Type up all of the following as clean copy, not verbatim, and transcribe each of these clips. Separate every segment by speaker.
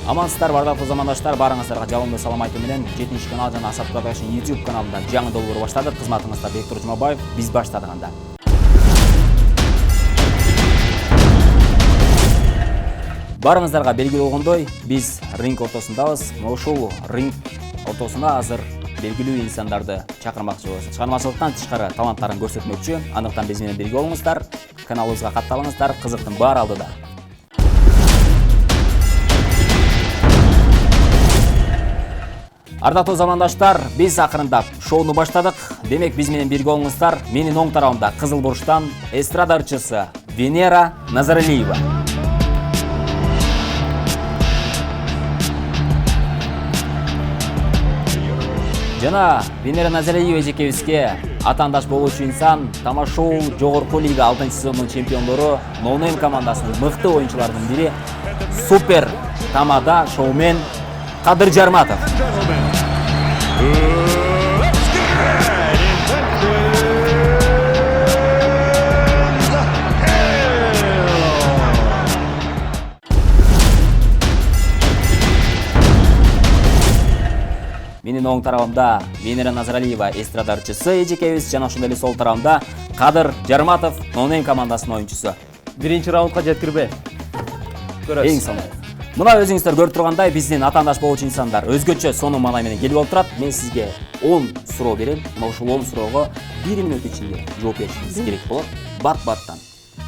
Speaker 1: Амансыздар, бардыктуу замандаштар, барыңыздарга жалынды салам айтуу менен 7-ші канал жана Асат Продакшн YouTube каналында жаңы долбоор баштадык. Кызматыңызда Бектур Жумабаев, биз баштадык анда. Барыңыздарга белгилүү болгондой, биз ринг ортосундабыз. Ошол ринг ортосуна азыр белгилүү инсандарды чакырмакчыбыз. Чыгармачылыктан тышкары таланттарын көрсөтмөкчү. Андыктан биз менен бирге болуңуздар, каналыбызга катталыңыздар, кызыктын баары алдыда. Ардактуу замандаштар, биз акырындап шоуну баштадык. Демек биз менен бирге болуңуздар. Менин оң тарабымда Кызыл Бурчтан эстрада ырчысы Венера Назаралиева. Жана Венера Назаралиева эжекебизге атаандаш болуучу инсан, Тамашоу жогорку лига 6 сезондун чемпиондору, Ноунейм командасынын мыкты оюнчуларынын бири, супер тамада шоумен Кадыр Жарматов. Менин оң тарабымда Венера Назаралиева эстрада ырчысы эжекебиз, жана ошондой эле сол тарабымда Кадыр Жарматов, Ноунейм командасынын оюнчусу.
Speaker 2: Биринчи раундга жеткирбей. Көрөсүз.
Speaker 1: Эң сонун. Мына өзүңүздөр көрүп тургандай, биздин атаандаш болуучу инсандар өзгөчө сонун маанай менен келип отурат. Мен сизге 10 суроо берем. Мына ушул 10 суроого 1 мүнөт ичинде жооп беришиңиз керек болот. Бат-баттан.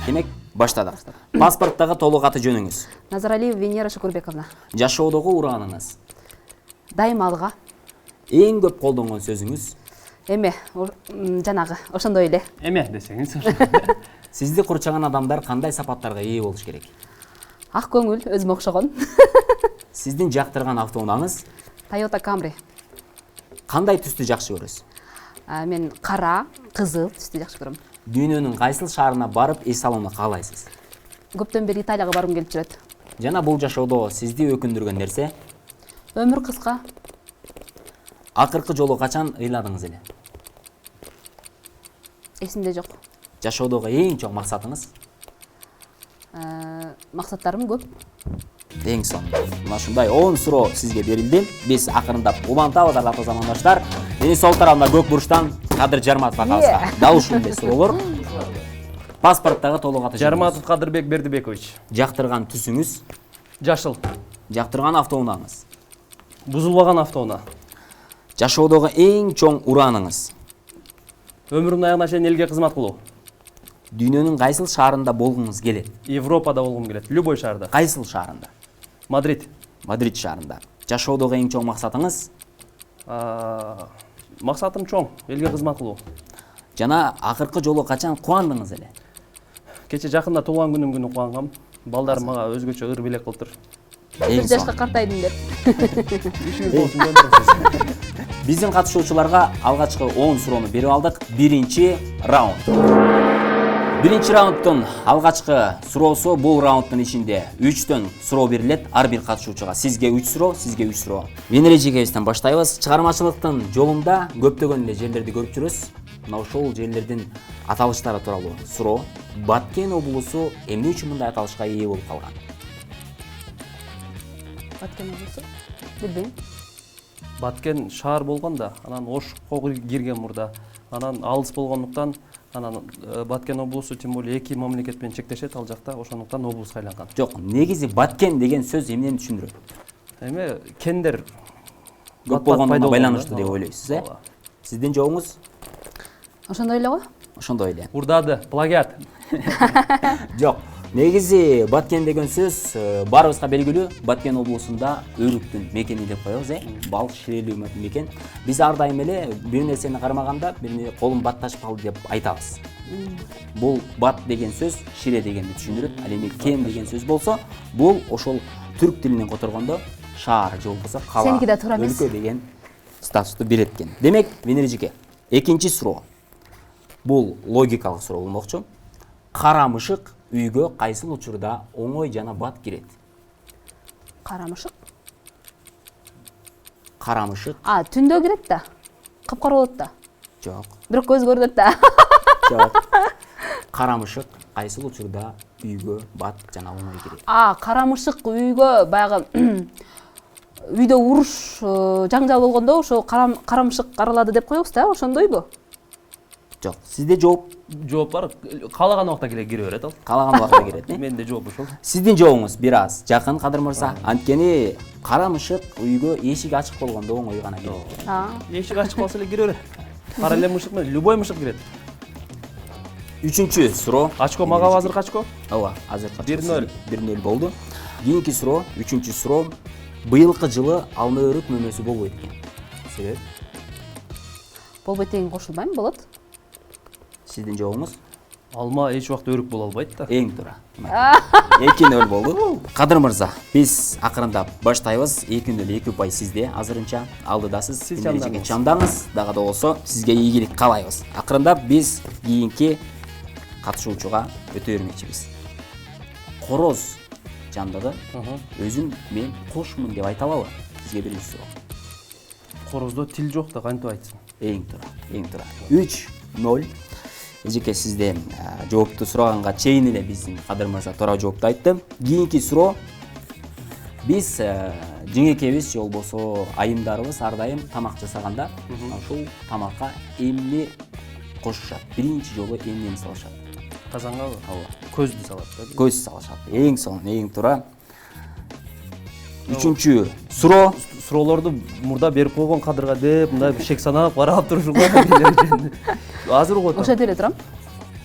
Speaker 1: Демек, баштадык. Паспорттогу толук аты жөнүңүз?
Speaker 3: Назаралиева Венера Шукурбековна.
Speaker 1: Жашоодогу урааныңыз?
Speaker 3: Дайымалга.
Speaker 1: Эң көп колдонгон сөзүңүз?
Speaker 3: Эме, жанагы, ошондой эле.
Speaker 2: Эме десеңиз.
Speaker 1: Сизди курчаган адамдар кандай сапаттарга ээ болуш керек?
Speaker 3: Ак көңүл, өзүмө окшогон.
Speaker 1: Сиздин жактырган автоунааңыз?
Speaker 3: Toyota Camry.
Speaker 1: Кандай түстү жакшы көрөсүз?
Speaker 3: Мен кара, кызыл түсті жакшы көрөм.
Speaker 1: Дүйнөнүн кайсыл шаарына барып эс алууну каалайсыз?
Speaker 3: Көптөн бери Италияга баргым келип жүрөт.
Speaker 1: Жана бул жашоодо сизди өкүндүргөн нерсе?
Speaker 3: Өмүр кыска.
Speaker 1: Акыркы жолу качан ыйладыңыз эле?
Speaker 3: Эсимде жок.
Speaker 1: Жашоодогу эң чоң максатыңыз?
Speaker 3: Максаттарым көп.
Speaker 1: Эң сонун. Мына ушундай 10 суроо сизге берилди. Биз акырындап улантабыз, ардактуу замандаштар. Менин сол тарабымда Көк Бурчтан Кадыр Жарматов акабызга дал ушундай суроолор. Паспорттогу толук аты жөнүңүз?
Speaker 2: Жарматов Кадырбек Бердибекович.
Speaker 1: Жактырган түсүңүз?
Speaker 2: Жашыл.
Speaker 1: Жактырган автоунааңыз?
Speaker 2: Бузулбаган автоунаа.
Speaker 1: Жашоодогу эң чоң урааныңыз?
Speaker 2: Өмүрүмдүн аягына чейин элге кызмат кылуу.
Speaker 1: Дүйнөнүн кайсыл шаарында болгуңуз келет?
Speaker 2: Европада болгум келет, любой шаарда.
Speaker 1: Кайсыл шаарында?
Speaker 2: Мадрид.
Speaker 1: Мадрид шаарында. Жашоодогу эң чоң максатыңыз?
Speaker 2: Максатым чоң, элге кызмат кылуу.
Speaker 1: Жана акыркы жолу качан кубандыңыз эле?
Speaker 2: Кече жакында туулган күнүм кубангам. Балдарым мага өзгөчө ыр белек кылыптыр.
Speaker 3: Бир жашка картайдым деп.
Speaker 2: Ишиңиз болсун жөн.
Speaker 1: Биздин катышуучуларга алгачкы 10 суроону берип алдык. Биринчи раунд. Биринчи раундтун алгачкы суроосу, бул раундтун ичинде 3төн суроо берилет ар бир катышуучуга. Сизге 3 суроо, сизге 3 суроо. Венера эжекебизден баштайбыз. Чыгармачылыктын жолунда көптөгөн эле жерлерди көрүп жүрөбүз. Мына ошол жерлердин аталыштары тууралуу суроо. Баткен облусу эмне үчүн мындай аталышка ээ болуп калган?
Speaker 3: Баткен облусу? Билбейм.
Speaker 2: Баткен шаар болгон да, анан Ошко кирген мурда. Анан алыс болгондуктан, анан Баткен облусу тем более эки мамлекет менен чектешет ал жакта, ошондуктан облуска айланган.
Speaker 1: Жок, негизи Баткен деген сөз эмнени түшүндүрөт?
Speaker 2: Эме кендер
Speaker 1: Көп болгондугуна байланыштуу деп ойлойсуз, э? Сиздин жообуңуз?
Speaker 3: Ошондой эле го?
Speaker 1: Ошондой эле.
Speaker 2: Урдады, плагиат.
Speaker 1: Жок. Негизи Баткен деген сөз баарыбызга белгилүү. Баткен облусунда өрүктүн мекени деп коебуз, бал ширелүү мекен. Биз ар дайым эле бир нерсени кармаганда, бир колум батташып калды деп айтабыз. Бул бат деген сөз шире дегенди түшүндүрөт. Ал эми кен деген сөз болсо, бул ошол түрк тилинен которгондо шаар же болбосо кала,
Speaker 3: Сеники да туура эмес.
Speaker 1: өлкө деген статусту берет экен. Демек, Венера эжеке, экинчи суроо. Бул логикалык суроо болмокчу. Кара мышык үйгө кайсыл учурда оңой жана бат кирет?
Speaker 3: Кара мышык?
Speaker 1: Кара мышык?
Speaker 3: Түндө кирет да. Капкара болот да.
Speaker 1: Жок.
Speaker 3: Бирок көз көрүнөт да.
Speaker 1: Жок. Кара мышык кайсыл учурда үйгө бат жана оңой кирет?
Speaker 3: Кара мышык үйгө баягы үйдө уруш жаңжал болгондо ошо карамышык аралады деп коебуз да, ошондойбу?
Speaker 1: Жок, сизде жооп
Speaker 2: Жооп бар. Каалаган убакта кире берет ал.
Speaker 1: каалаган убакта берет.
Speaker 2: Менде жооп ошол.
Speaker 1: Сиздин жообуңуз бир аз жакын Кадыр мырза. Анткени карамышык үйгө эшик ачык болгондо оңой гана кирет.
Speaker 2: Эшик ачык болсо эле кире берет. Кара эле мышык менен любой мышык кирет.
Speaker 1: Үчүнчү суроо.
Speaker 2: Ачко мага азыр качко?
Speaker 1: Ооба, азыр
Speaker 2: 1-0.
Speaker 1: 1-0 болду. Кийинки суроо, үчүнчү суроо. Быйылкы жылы алма өрүк мөмөсү болбойт экен. Себеп?
Speaker 3: Болбойт деген кошулбайм, болот.
Speaker 1: Сиздин жообуңуз?
Speaker 2: Алма эч убакта өрүк боло албайт да.
Speaker 1: Эң туура. 2-0 болду. Кадыр мырза, биз акырындап баштайбыз. 2-0 2 упай сизде азырынча. Алдыдасыз.
Speaker 2: Сиз
Speaker 1: Сиз чамдаңыз. Дагы да болсо сизге ийгилик каалайбыз. Акырындап биз кийинки катышуучуга өтө бермекчибиз. Короз жандыгы өзүн мен кошмун деп айта алабы? Сизге биринчи суроо.
Speaker 2: Короздо тил жок да кантип айтсын?
Speaker 1: Эң туура, эң туура. 3-0. Эжеке сизден жоопту сураганга чейин эле биздин Кадыр мырза туура жоопту айтты. Кийинки суроо. Биз жеңекебиз же болбосо айымдарыбыз ар дайым тамак жасаганда ушул тамакка эмне кошушат? Биринчи жолу эмнени салышат?
Speaker 2: Казангабы?
Speaker 1: Ооба.
Speaker 2: Көздү салат да.
Speaker 1: Көз салышат. Эң сонун, эң туура. Үчүнчү суроо.
Speaker 2: Суроолорду мурда берип койгон Кадырга деп, мындай шек санап карап турушум го. Азыр угат.
Speaker 3: Ошо деле турам.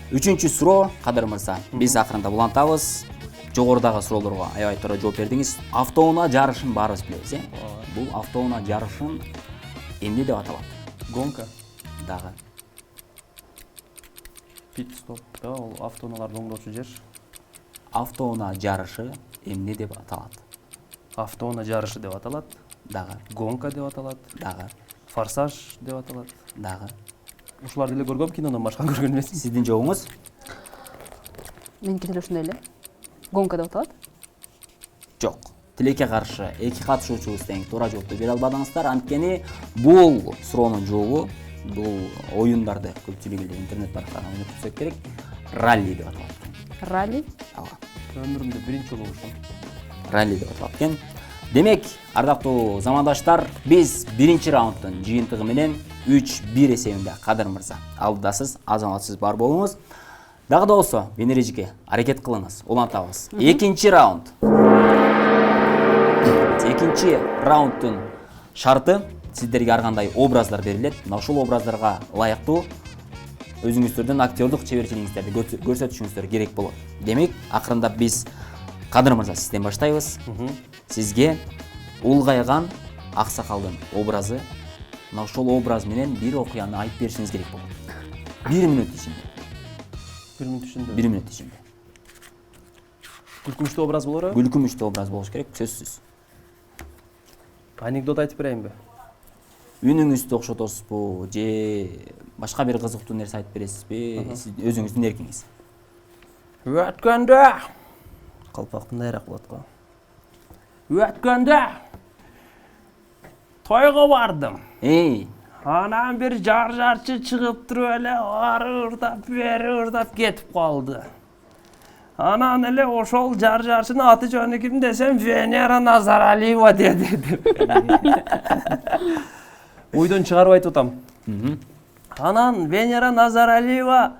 Speaker 1: Үчүнчү суроо, Кадыр мырза. Биз акырында улантабыз. Жогорудагы суроолорго аябай туура жооп бердиңиз. Автоунаа жарышын баарыбыз билебиз, э? Бул автоунаа жарышын эмне деп аталат?
Speaker 2: Гонка.
Speaker 1: Дагы.
Speaker 2: Пит стоп да, ол автоунааларды оңдоочу жер.
Speaker 1: Автоунаа жарышы эмне деп аталат?
Speaker 2: Автоунаа жарышы деп аталат.
Speaker 1: Дагы.
Speaker 2: Гонка деп аталат.
Speaker 1: Дагы.
Speaker 2: Форсаж деп аталат.
Speaker 1: Дагы.
Speaker 2: Ушуларды эле көргөм, кинодон башка көргөн эмесмин.
Speaker 1: Сиздин жообуңуз?
Speaker 3: Меники деле ушундай эле. Гонка деп аталат.
Speaker 1: Жок. Тилекке каршы эки катышуучубуз тең туура жоопту бере албадыңыздар. Анткени бул суроонун жообу, бул оюндарды көпчүлүгү эле интернет барактарынан ойноп көрсөк керек, ралли деп аталат экен.
Speaker 3: Ралли.
Speaker 1: Ооба.
Speaker 2: Өмүрүмдө биринчи жолу ушул.
Speaker 1: Ралли деп аталат экен. Демек, ардактуу замандаштар, биз биринчи раунддун жыйынтыгы менен 3-1 эсебинде Кадыр мырза алдыдасыз, азаматсыз бар болуңуз. Дагы да болсо, Венера эжеке, аракет кылыңыз, улантабыз. Экинчи раунд. Экинчи раунддун шарты сиздерге ар кандай образдар берилет. Мына ушул образдарга ылайыктуу өзүңүздөрдүн актерлук чеберчилигиңиздерди көрсөтүшүңүздөр керек болот. Демек, акырындап биз Кадыр мырза сизден баштайбыз. Сизге улгайган аксакалдын образы, мына ушул образ менен бир окуяны айтып беришиңиз керек болот. 1 мүнөт ичинде.
Speaker 2: 1 мүнөт ичинде.
Speaker 1: 1 мүнөт ичинде.
Speaker 2: Күлкүнчтүү образ болор.
Speaker 1: Күлкүнчтүү образ болуш керек, сөзсүз.
Speaker 2: Анекдот айтып берейинби?
Speaker 1: Үнүңүздү окшотосузбу же башка бир кызыктуу нерсе айтып бересизби? Сиз өзүңүздүн эркиңиз.
Speaker 2: Өткөндө калпак мындайраак болот го. Өткөндө тойго бардым. Анан бир жар-жарчы чыгып туруп эле ары ырдап, бери ырдап кетип калды. Анан эле ошол жар-жарчынын аты жөнү ким десем, Венера Назаралиева деди. Уйдон чыгарып айтып атам. Анан Венера Назаралиева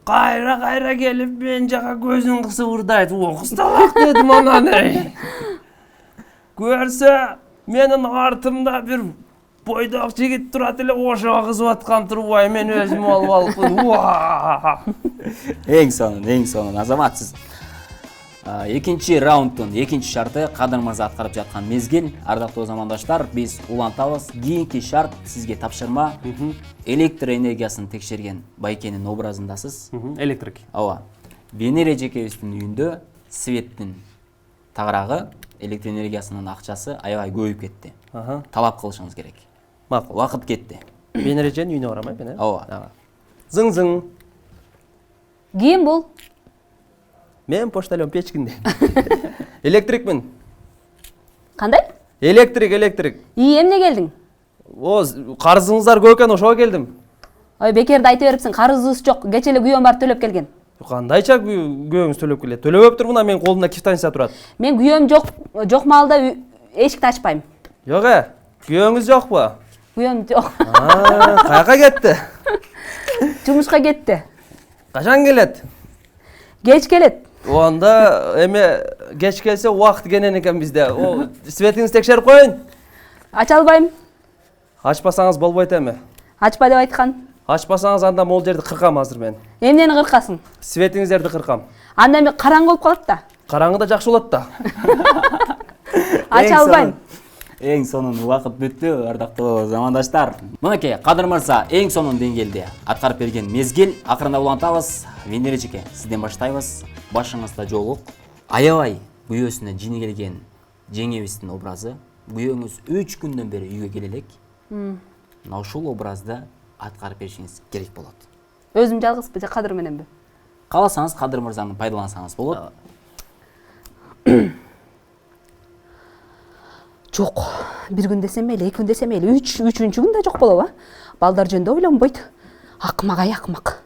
Speaker 2: кайра келип мен жака көзүн кысып ырдайт. Окусталак дедим анан. Көрсө, менин артымда бир бойдок жигит турат эле, ошого кызып аткан турбай мен өзүм алып алыпмын.
Speaker 1: Эң сонун азаматсыз. Экинчи раунддун экинчи шарты Кадыр мырза аткарып жаткан мезгил. Ардактуу замандаштар, биз улантабыз. Кийинки шарт сизге тапшырма. Электр энергиясын текшерген байкенин образындасыз.
Speaker 2: Электрик.
Speaker 1: Ооба. Венера эжекебиздин үйүндө светтин тагырагы, электр энергиясынын акчасы аябай көбөйүп кетти. Талап кылышыңыз керек.
Speaker 2: Макул.
Speaker 1: Вакыт кетти.
Speaker 2: Венера эженин үйүнө барам, мен.
Speaker 1: Ооба.
Speaker 2: Зың-зың.
Speaker 3: Ким бул?
Speaker 2: Мен почтальон печкинде. Электрикмин.
Speaker 3: Кандай?
Speaker 2: Электрик.
Speaker 3: Эмне келдиң?
Speaker 2: Карызыңыздар көп экен, ошого келдим.
Speaker 3: Ой, бекерди айта берипсиң, карызыбыз жок. Кече эле күйөөм бар төлөп келген.
Speaker 2: Кандайча күйөөңүз төлөп келет? Төлөбөп туруп, мына менин колумда квитанция турат.
Speaker 3: Мен күйөөм жок маалда эшикти ачпайм.
Speaker 2: Yok kүйөөңүз жокпу?
Speaker 3: Күйөөм жок.
Speaker 2: Каяка кетти?
Speaker 3: Жумушка кетти.
Speaker 2: Качан келет?
Speaker 3: Кеч келет.
Speaker 2: Онда эме кеч келсе убакыт кенен экен бизде. О, светиңизди текшерип коеюн.
Speaker 3: Ача албайм.
Speaker 2: Ачпасаңыз болбойт эми.
Speaker 3: Ачпа деп айткан.
Speaker 2: Ачпасаңыз анда могул жерди кыркам азыр мен.
Speaker 3: Эмнени кыркасың?
Speaker 2: Светиңиздерди кыркам.
Speaker 3: Анда эми караңгы болуп калат да.
Speaker 2: Караңгыда жакшы болот да.
Speaker 3: Ача албайм.
Speaker 1: Эң сонун убакыт бүттү, ардактуу замандаштар. Мынакей, Кадыр мырза эң сонун деңгээлде аткарып берген мезгил. Акырында улантабыз. Венера эжеке, сизден баштайбыз. Башыңызда жоолук. Аябай күйөөсүнө жини келген жеңебиздин образы. Күйөөңүз 3 күндөн бери үйгө келе элек. Мына ушул образды аткарып беришиңиз керек болот.
Speaker 3: Өзүм жалгызбы же Кадыр мененби?
Speaker 1: Кааласаңыз Кадыр мырзаны пайдалансаңыз болот.
Speaker 3: Жок. Бир күн десем мейли, 2 күн десем мейли, 3-үчүнчү күн да жок болобу? Балдар жөнүндө ойлонбойт. Акмак ай акмак.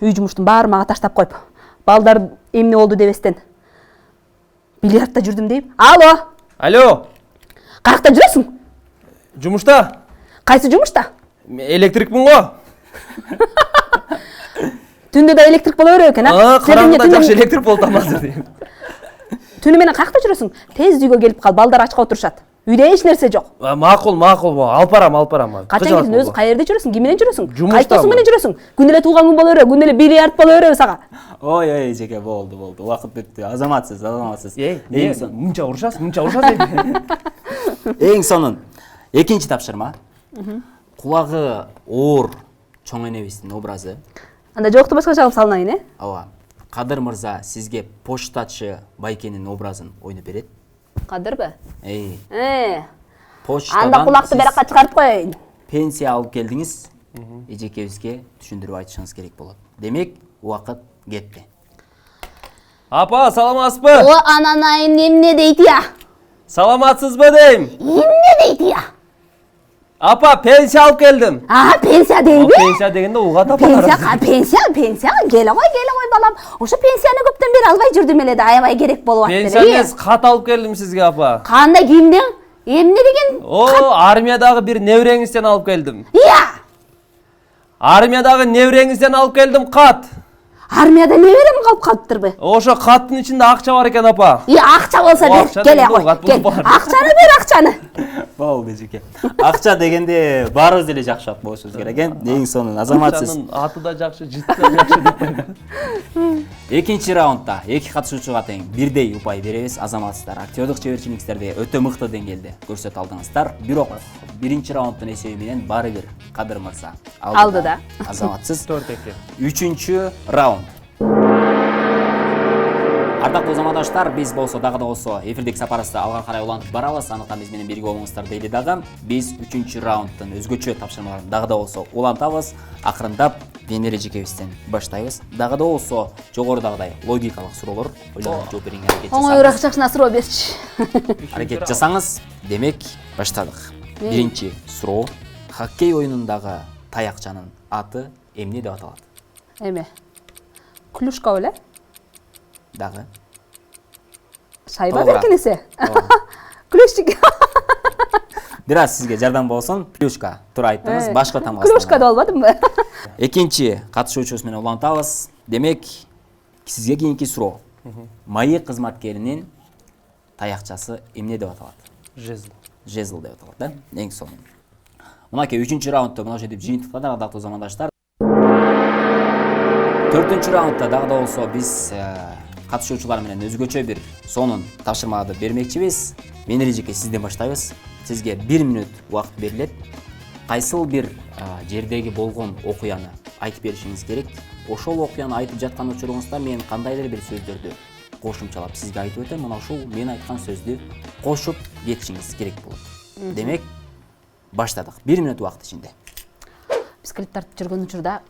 Speaker 3: Үй жумуштун баары мага таштап коюп, балдар эмне болду дебестен бильярдта жүрдүм дейм. Алло.
Speaker 2: Алло.
Speaker 3: Каякта жүрөсүң?
Speaker 2: Жумушта?
Speaker 3: Кайсы жумушта?
Speaker 2: Электрикмин го.
Speaker 3: Түндө да электрик боло берет экен, а?
Speaker 2: Караңгыда жакшы электрик болот азыр дейм.
Speaker 3: Түнү менен каякта жүрөсүң? Тез үйгө келип кал, балдар ачка отурушат. Үйдө эч нерсе жок.
Speaker 2: Макул, алып барам.
Speaker 3: Качан келдиң? Өзү каерде жүрөсүң? Ким менен жүрөсүң?
Speaker 2: Жумуштамын.
Speaker 3: Кайсы менен жүрөсүң? Күн эле туулган күн боло берет, күн эле бильярд боло берет сага.
Speaker 1: Ой, эжеке, болду. Убакыт бүттү. Азаматсыз.
Speaker 2: Мынча урушасың.
Speaker 1: Эң сонун экинчи тапшырма. Кулагы оор чоң энебиздин образы.
Speaker 3: Анда жокту башка чалып салынайын, э?
Speaker 1: Ооба. Кадыр мырза сизге почтачы Байкенин образын ойноп берет.
Speaker 3: Кадырбы?
Speaker 1: Почтадан
Speaker 3: Анда кулакты беракка чыгарып коеюн.
Speaker 1: пенсия алып келдиңиз. Эжекебизге түшүндүрүп айтышыңыз керек болот. Демек, убакыт кетти.
Speaker 2: Апа, саламатсызбы?
Speaker 3: О, ананайын эмне дейт я?
Speaker 2: Саламатсызбы дейм?
Speaker 3: Эмне дейт я?
Speaker 2: Апа, пенсия алып келдим.
Speaker 3: Пенсия дейби?
Speaker 2: Пенсия дегенде угат апалар.
Speaker 3: Пенсия, келе кой балам. Ошо пенсияны көптөн бери албай жүрдүм эле да, аябай керек болуп атты.
Speaker 2: Пенсияңыз кат алып келдим сизге, апа.
Speaker 3: Кандай кимден? Эмне деген?
Speaker 2: Армиядагы бир небереңизден алып келдим.
Speaker 3: Ия!
Speaker 2: Армиядагы небереңизден алып келдим кат.
Speaker 3: Армияда не берем калып калыптырбы?
Speaker 2: Ошо каттын ичинде акча бар экен, апа.
Speaker 3: Акча болсо бер, келе кой. Акчаны бер, акчаны.
Speaker 1: Болду эжеке. Акча дегенде баарыбыз эле жакшы болушубуз керек экен. Эң сонун азаматсыз.
Speaker 2: Акчанын аты да жакшы, жыты да жакшы деп коюм.
Speaker 1: Экинчи раундда эки катышуучуга тең бирдей упай беребиз. Азаматсыздар, актёрдук чеберчиликтерди өтө мыкты деңгээлде көрсөтө алдыңыздар. Бирок биринчи раунддун эсеби менен баары бир Кадыр мырза
Speaker 3: алды да.
Speaker 1: Азаматсыз
Speaker 2: 4-2.
Speaker 1: Үчүнчү раунд. Ардактуу замандаштар, биз болсо дагы да болсо эфирдеги сапарыбызды алга карай улантып барабыз. Андыктан биз менен бирге болуңуздар дейли дагы. Биз үчүнчү раундтун өзгөчө тапшырмаларын дагы да болсо улантабыз. Акырындап Венера эжекебизден баштайбыз. Дагы да болсо жогорудагыдай логикалык суроолор ойлонуп жооп бериңер, аракет жасаңыз.
Speaker 3: Оңоюраак жакшына суроо берчи.
Speaker 1: Аракет жасаңыз. Демек, баштадык. Биринчи суроо: хоккей оюнундагы таякчанын аты эмне деп аталат?
Speaker 3: Эме? Клюшка беле?
Speaker 1: Дагы.
Speaker 3: Шайба беркенесе. Клюшчик.
Speaker 1: Бир аз сизге жардам болсун. Клюшка. Туура айттыңыз. Башка тамгасы.
Speaker 3: Клюшка да болбадымбы?
Speaker 1: Экинчи катышуучубуз менен улантабыз. Демек, сизге кийинки суроо. Маек кызматкеринин таякчасы эмне деп аталат? Жезл деп аталат, да? Эң сонун. Мынакей үчүнчү раундда мына жерде жыйынтыктады, ардактуу замандаштар. Төртүнчү раундда дагы да болсо биз катышуучулар менен өзгөчө бир сонун тапшырмаларды бермекчибиз. Венера эжеке, сизден баштайбыз. Сизге 1 минут убакыт берилет. Кайсыл бир жердеги болгон окуяны айтып беришиңиз керек. Ошол окуяны айтып жаткан учуруңузда мен кандайдыр бир сөздөрдү кошумчалап сизге айтып өтөм. Мына ушул мен айткан сөздү кошуп кетишиңиз керек болот. Демек, баштадык. 1 минут убакыт ичинде.
Speaker 3: Биз клип тартып жүргөн учурда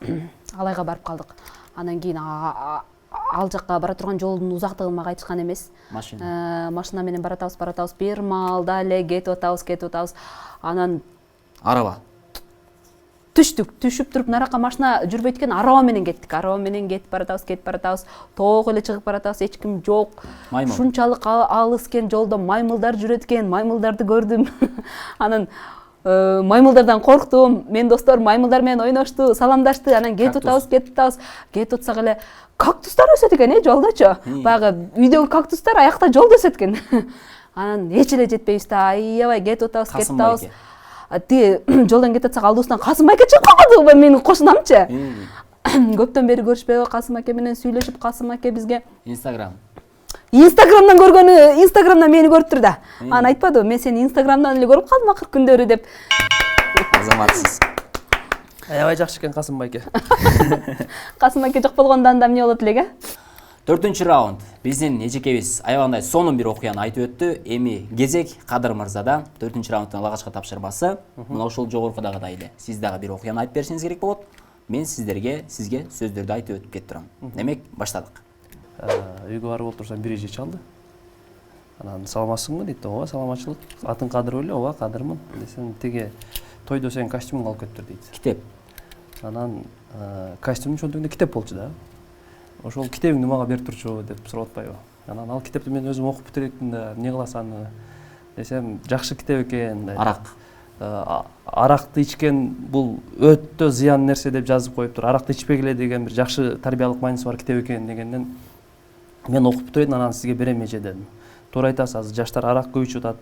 Speaker 3: Алайга барып калдык. Анан кийин ал жакка бара турган жолдун узактыгын мага айтышкан эмес. Машина менен баратабыз, бир маалда эле кетип атабыз. Анан
Speaker 1: араба.
Speaker 3: түшүп туруп наракка машина жүрбөйт экен, арба менен кеттик. Арба менен кетип баратабыз. Тоого эле чыгып баратабыз, эч ким жок.
Speaker 1: Маймыл.
Speaker 3: Шунчалык алыс экен, жолдо маймылдар жүрөт экен. Маймылдарды көрдүм. Анан маймылдардан корктум. Мен достор маймылдар менен ойношту, саламдашты. Анан кетип атабыз. Кетип атсак эле кактустар өсөт экен, жолдочу. Баягы үйдөгү кактустар аякта жолдо өсөт экен. Анан эч эле жетпейбиз да. Аябай кетип атабыз. Ти жолдон кетип атсак алдыбыздан Касым айке чыгып калды, менин кошунамчы. Көптөн бери көрүшпөйбү, Касым айке менен сүйлөшүп, Касым айке бизге Инстаграмдан көргөнү, Инстаграмдан мени көрүптүр да. Анан айтпадыбы, мен сени Инстаграмдан эле көрүп калдым акыркы күндөрү деп.
Speaker 1: Азаматсыз.
Speaker 2: Аябай жакшы экен Касым айке.
Speaker 3: Касым айке жок болгондо анда эмне болот элек,
Speaker 1: 4-чү раунд. Биздин эжекебиз аябагандай сонун бир окуяны айтып өттү. Эми кезек Кадыр мырзада. 4-чү раундтун алгачкы тапшырмасы. Мына ушул жогоркудагыдай эле. Сиз дагы бир окуяны айтып беришиңиз керек болот. Мен сизге сөздөрдү айтып өтүп кетип турам. Демек, баштадык.
Speaker 2: Үйгө барып отурсам бир эже чалды. Анан саламатсыңбы дейт. Ооба, саламатчылык. Атың Кадыр беле? Ооба, Кадырмын. Десем, тиги тойдо сенин костюмуңду алып кетиптир дейт.
Speaker 1: Китеп.
Speaker 2: Анан костюмдун чөнтөгүндө китеп болчу да. Ошол китебиңди мага берип турчу деп сурап атпайбы. Анан ал китепти мен өзүм окуп бүтүрөкмүн да, эмне кыласың аны? Десем, жакшы китеп экен.
Speaker 1: Арак.
Speaker 2: Аракты ичкен бул өтө зыян нерсе деп жазып коюптур. Аракты ичпегиле деген бир жакшы тарбиялык мааниси бар китеп экен дегенден мен окуп бүтүрөйүн, анан сизге берем эже дедим. Туура айтасыз, азыр жаштар арак көп ичип атат.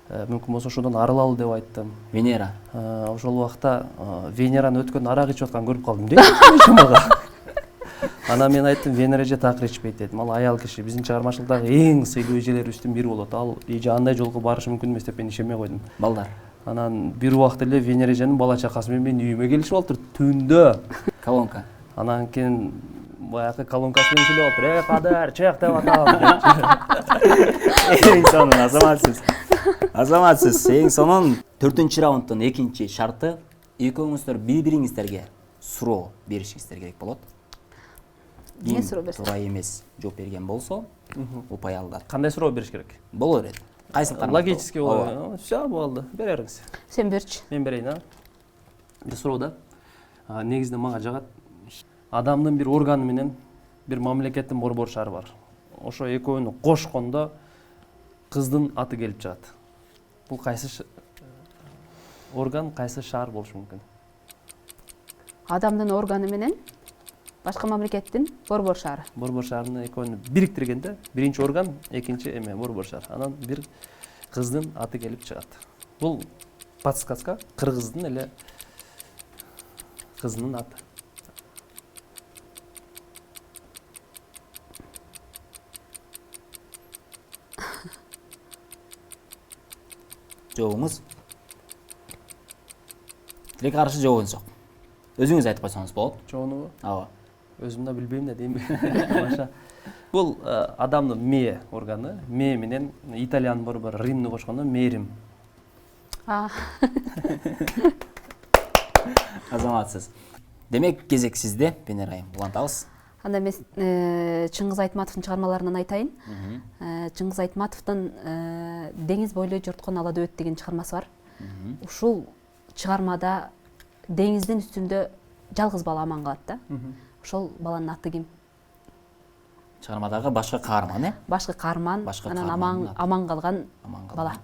Speaker 2: Мүмкүн болсо ошондон арылалы деп айттым.
Speaker 1: Венера.
Speaker 2: Ошол убакта Венераны өткөн арак ичип атканын көрүп калдым дейт мага. Анан мен айттым, Венера эже такыр ичпейт дедим. Ал аял киши, биздин чыгармачылыктагы эң сыйлуу эжелерибиздин бири болот. Ал эже андай жолго барышы мүмкүн эмес деп мен ишенбей койдум.
Speaker 1: Балдар.
Speaker 2: Анан бир убакта эле Венера эженин бала чакасы менен менин үйүмө келишип алыптыр түндө.
Speaker 1: Колонка.
Speaker 2: Анан кийин баягы колонкасы менен сүйлөп алыптыр. Кадыр, чык деп атам.
Speaker 1: Эң сонун, азаматсыз. Азаматсыз, эң сонун. 4-чү раундтун экинчи шарты экөөңүздөр бири-бириңиздерге суроо беришиңиздер керек болот.
Speaker 3: Эмне суроо берсек?
Speaker 1: Туура эмес жооп берген болсо, упай алат.
Speaker 2: Кандай суроо бериш керек?
Speaker 1: Боло берет. Кайсы тармак?
Speaker 2: Логический болот. Всё болду. Берериңиз.
Speaker 3: Сен берчи.
Speaker 2: Мен берейин, а? Бир суроо да. Негизинен мага жагат. Адамдын бир органы менен бир мамлекеттин борбор шары бар. Ошо экөөнү кошкондо кыздын аты келип чыгат. Бул кайсы орган, кайсы шаар болушу мүмкүн?
Speaker 3: Адамдын органы менен башка мамлекеттин борбор шаары.
Speaker 2: Борбор шаарыны экөөнү бириктиргенде биринчи орган, экинчи эме борбор шаар. Анан бир кыздын аты келип чыгат. Бул подсказка кыргыздын эле кызынын аты.
Speaker 1: Жообуңуз? Тилек каршы жообуңуз жок. Өзүңүз айтып койсоңуз болот.
Speaker 2: Жоонубу?
Speaker 1: Ооба.
Speaker 2: Өзүм да билбейм да дейм. Тамаша. Бул адамдын мээ органы. Мээ менен италиянын борбору Римни кошкондо мээрим.
Speaker 1: Азаматсыз. Демек, кезек сизде, Венера айым. Улантабыз.
Speaker 3: Анда мен Чыңгыз Айтматовдун чыгармаларынан айтайын. Чыңгыз Айтматовдун Деңиз бойлой жорткон ала дөбөт деген чыгармасы бар. Ушул чыгармада деңиздин үстүндө жалгыз бала аман калат да. Ошол баланын аты ким?
Speaker 1: Чыгармадагы башкы каарман, э?
Speaker 3: Башкы каарман, анан аман калган бала.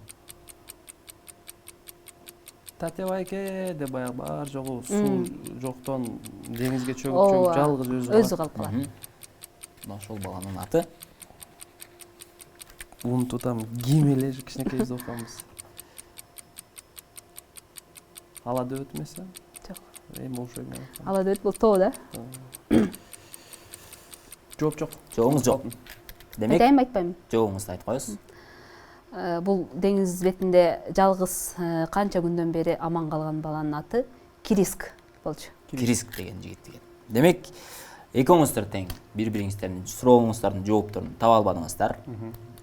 Speaker 1: Татебайке
Speaker 2: деп баягы бар жогу суу жоктон деңизге чөгүп жалгыз
Speaker 3: өзү калып калат.
Speaker 1: Мына ошол баланын аты.
Speaker 2: Унутуп атам, ким эле кичинекейибизде окуганбыз. Ала дөбөт эмеси?
Speaker 3: Жок.
Speaker 2: Эми ошо эме.
Speaker 3: Ала дөбөт бул тоо да.
Speaker 2: Жооп жок.
Speaker 1: Жообуңуз жок. Демек,
Speaker 3: Айтайынбы, айтпайбы?
Speaker 1: жообуңузду айтып коесуз.
Speaker 3: Бул деңиз бетинде жалгыз канча күндөн бери аман калган баланын аты Кириск болчу.
Speaker 1: Кириск деген жигит деген. Демек, экөөңүздөр тең бири-бириңиздердин сурооңуздардын жоопторун таба албадыңыздар.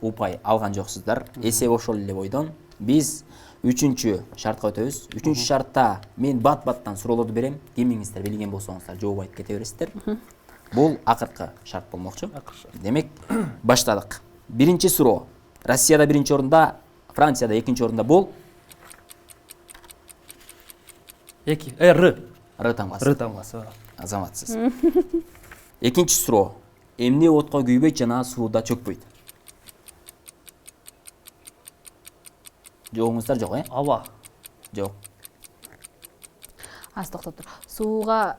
Speaker 1: Упай алган жоксуздар. Эсеп ошол эле бойдон. Биз 3-чү шартка өтөбүз. 3-чү шартта мен бат-баттан суроолорду берем. Кимиңиздер билген болсоңуздар жооп айтып кете бересиздер. Бул акыркы шарт болмокчу. Демек, баштадык. Биринчи суроо. Россияда биринчи орунда, Францияда экинчи орунда бул?
Speaker 2: Р.
Speaker 1: Р тамгасы.
Speaker 2: Р тамгасы.
Speaker 1: Азаматсыз. Экинчи суроо. Эмне отко күйбөйт жана сууда чөкпөйт? Жоогуңуздар жок,
Speaker 2: Аба.
Speaker 1: Жок.
Speaker 3: Аз токтоп тур. Сууга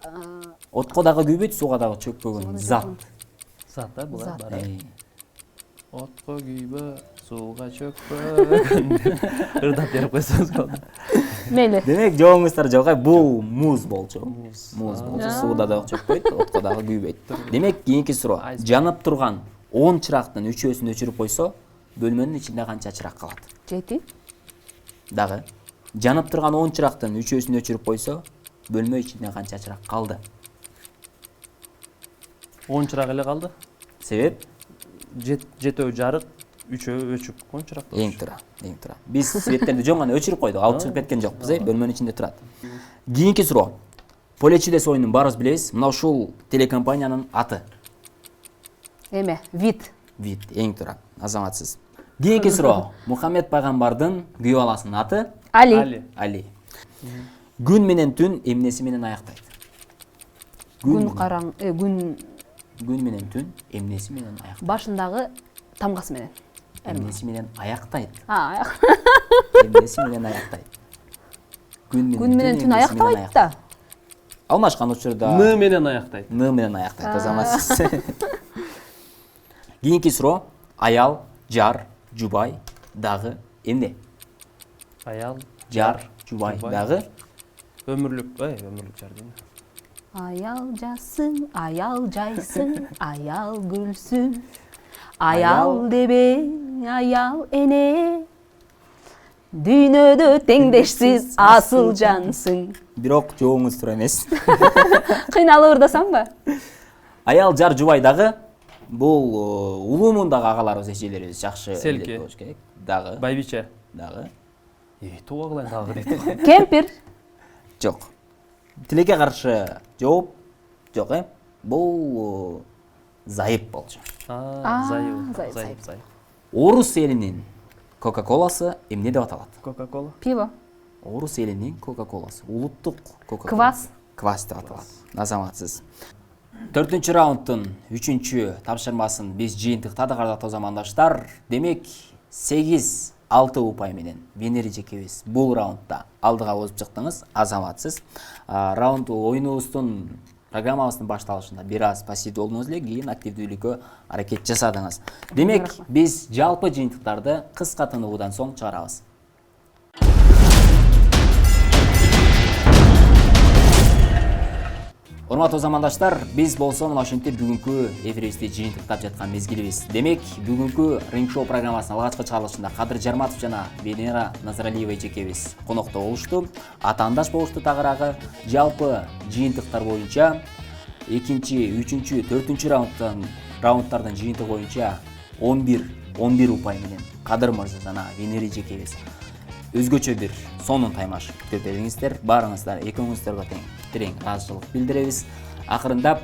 Speaker 1: Отко дагы күйбөйт, сууга дагы чөкпөгөн зат.
Speaker 2: Зат да булар
Speaker 3: Зат.
Speaker 2: бар. Отко күйбө, сууга чөкпө. Ырдап берип койсоңуз болду.
Speaker 3: мейли.
Speaker 1: Демек жоогуңуздар жок, бул муз болчу. Муз болчу. Сууда дагы чөкпөйт, отко дагы күйбөйт. Демек кийинки суроо. Жанып турган 10 чырактын 3-өсүн өчүрүп койсо, бөлмөнүн ичинде канча чырак калат?
Speaker 3: 7.
Speaker 1: Дагы. Жанып турган 10 чырактын 3-өсүн өчүрүп койсо, бөлмө ичинде канча чырак калды?
Speaker 2: 10 чырак эле калды.
Speaker 1: Себеп?
Speaker 2: Жетөө жарык, үчөө өчүп 10 чырак.
Speaker 1: Эң туура. Биз светтерди жөн гана өчүрүп койдук, алып чыгып кеткен жокпуз, бөлмөнүн ичинде турат. Кийинки суроо. Поле чудес оюнун баарыбыз билебиз. Мына ушул телекомпаниянын аты.
Speaker 3: Эме, вид.
Speaker 1: Вид, эң туура. Азаматсыз. Кийинки суроо. Мухаммед пайгамбардын күйөө баласынын аты?
Speaker 3: Али.
Speaker 1: Али. Күн менен түн эмнеси менен аяктайт?
Speaker 3: Күн караң, күн
Speaker 1: Күн менен түн эмнеси менен аяктайт?
Speaker 3: башындагы тамгасы менен.
Speaker 1: Эмнеси менен аяктайт?
Speaker 3: Аяк.
Speaker 1: Эмнеси менен аяктайт?
Speaker 3: Күн менен түн аяктабайт да.
Speaker 1: Алмашкан учурда
Speaker 2: Н менен аяктайт.
Speaker 1: Н менен аяктайт, азаматсыз. Кийинки суроо. Аял, жар, жубай дагы эмне?
Speaker 2: Аял,
Speaker 1: Жар, жубай дагы
Speaker 2: өмүрлүк жар дейм.
Speaker 3: Аял жасың, аял жайсың, аял гүлсүң. Аял дебе, аял эне. Дүйнөдө теңдешсиз асыл жансың.
Speaker 1: бирок жоогуңуз туура эмес.
Speaker 3: Кыйналып ырдасамбы?
Speaker 1: Аял, жар, жубай дагы бул улуумундагы агаларыбыз, эжелерибиз жакшы
Speaker 2: Селки.
Speaker 1: болуш керек. Дагы
Speaker 2: Байбиче.
Speaker 1: дагы
Speaker 2: Тууга кылайын дагы дейт.
Speaker 3: Кемпир.
Speaker 1: жок. Тилекке каршы жооп жок, Бул зайып болчу.
Speaker 2: Зайып.
Speaker 1: Орус элинин Кока-коласы эмне деп аталат?
Speaker 2: Кока-кола.
Speaker 3: Пиво.
Speaker 1: Орус элинин Кока-коласы, улуттук Кока-кола.
Speaker 3: Квас.
Speaker 1: Квас деп аталат. Азаматсыз. 4-чү раундтун 3-чү тапшырмасын биз жыйынтыктадык, кардактуу замандаштар. Демек 8-6 упай менен Венери жекебиз бул раундда алдыга озуп чыктыңыз, азаматсыз. Раунд оюнубуздун программабыздын башталышында бир аз пассивдүү болдуңуз эле, кийин активдүүлүккө аракет жасадыңыз. Демек биз жалпы жыйынтыктарды кыска тыныгуудан соң чыгарабыз. Урматтуу замандаштар, биз болсо мына ошентип бүгүнкү эфирибизди жыйынтыктап жаткан мезгилибиз. Демек, бүгүнкү Ринг Шоу программасынын алгачкы чыгарылышында Кадыр Жарматов жана Венера Назаралиева жекебиз конокто болушту. Атаандаш болушту тагыраагы. Жалпы жыйынтыктар боюнча 2-чү, 3-чү, 4-чү раундтардын жыйынтыгы боюнча 11 упай менен Кадыр мырза жана Венера жекебиз өзгөчө бир сонун таймаш күтүп бериңиздер. Баарыңыздар экөөңүздөргө терең ыраазычылык билдиребиз. Акырындап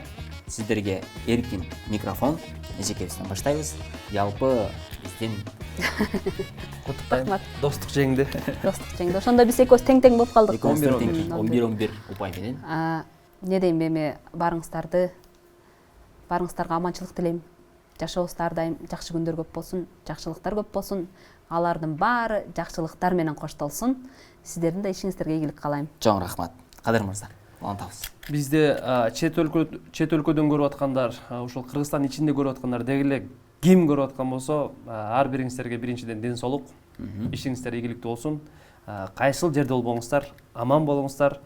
Speaker 1: сиздерге эркин микрофон жекебизден баштайбыз. Жалпы биздин
Speaker 2: Куттуктайм. Достук жеңди.
Speaker 3: Достук жеңди. Ошондо биз экөөбүз тең болуп калдык.
Speaker 1: 11 упай менен.
Speaker 3: Не дейм, эми баарыңыздарга аманчылык тилейм. Жашообузда ар дайым жакшы күндөр көп болсун, жакшылыктар көп болсун. Алардын баары жакшылыктар менен коштолсун. Сиздердин да ишиңиздерге ийгилик каалайм.
Speaker 1: Чоң рахмат. Кадыр мырза, улантабыз.
Speaker 2: Бизде чет өлкөдөн көрүп аткандар, ушул Кыргызстан ичинде көрүп аткандар деги эле ким көрүп аткан болсо, ар бириңиздерге биринчиден ден соолук, ишиңиздер ийгиликтүү болсун. Кайсыл жерде болбоңуздар, аман болуңуздар.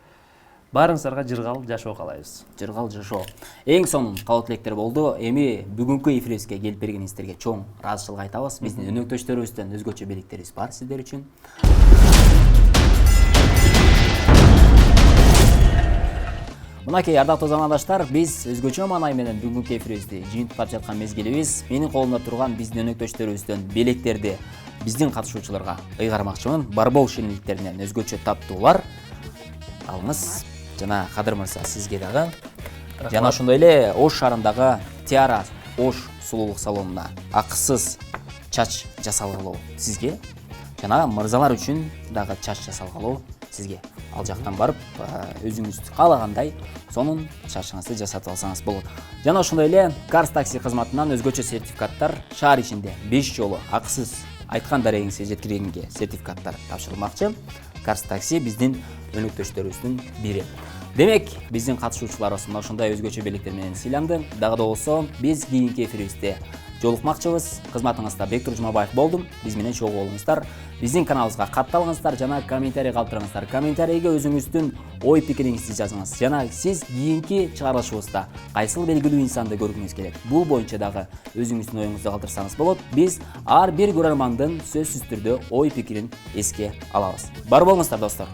Speaker 2: Баарыңыздарга жыргал жашоо каалайбыз.
Speaker 1: Жыргал жашоо. Эң сонун каалоо тилектер болду. Эми бүгүнкү эфирибизге келип бергениңиздерге чоң ыраазычылык айтабыз. Биздин өнөктөштөрүбүздөн өзгөчө белектерибиз бар сиздер үчүн. Мынакей ардактуу замандаштар, биз өзгөчө маанай менен бүгүнкү эфирибизди жыйынтыктап жаткан мезгилибиз. Менин колумда турган биздин өнөктөштөрүбүздөн белектерди биздин катышуучуларга ыйгармакчымын. Барбол шенеликтеринен өзгөчө таттуулар алыңыз. Жана Кадыр мырза, сизге дагы. Жана ошондой эле Ош шаарындагы Тиара Ош сулуулук салонуна акысыз чач жасалгалоо сизге. Жана мырзалар үчүн дагы чач жасалгалоо сизге ал жактан барып өзүңүз каалагандай сонун чачыңызды жасатып алсаңыз болот. Жана ошондой эле Карс такси кызматынан өзгөчө сертификаттар шаар ичинде 5 жолу акысыз айткан дарегиңизге жеткиргенге сертификаттар тапшырылмакчы. Карс такси биздин өнөктөштөрүбүздүн бири. Демек, биздин катышуучуларыбыз мына ошондой өзгөчө белектер менен сыйланды. Дагы да болсо, биз кийинки эфирибизде жолукмакчыбыз. Кызматыңызда Бектур Жумабаев болдум. Биз менен чогуу болуңуздар. Биздин каналыбызга катталыңыздар жана комментарий калтырыңыздар. Комментарийге өзүңүздүн ой пикириңизди жазыңыз. Жана сиз кийинки чыгарылышыбызда кайсыл белгилүү инсанды көргүңүз келет? Бул боюнча дагы өзүңүздүн оюңузду калтырсаңыз болот. Биз ар бир көрөрмандын сөзсүз түрдө ой пикирин эске алабыз. Бар болуңуздар достор.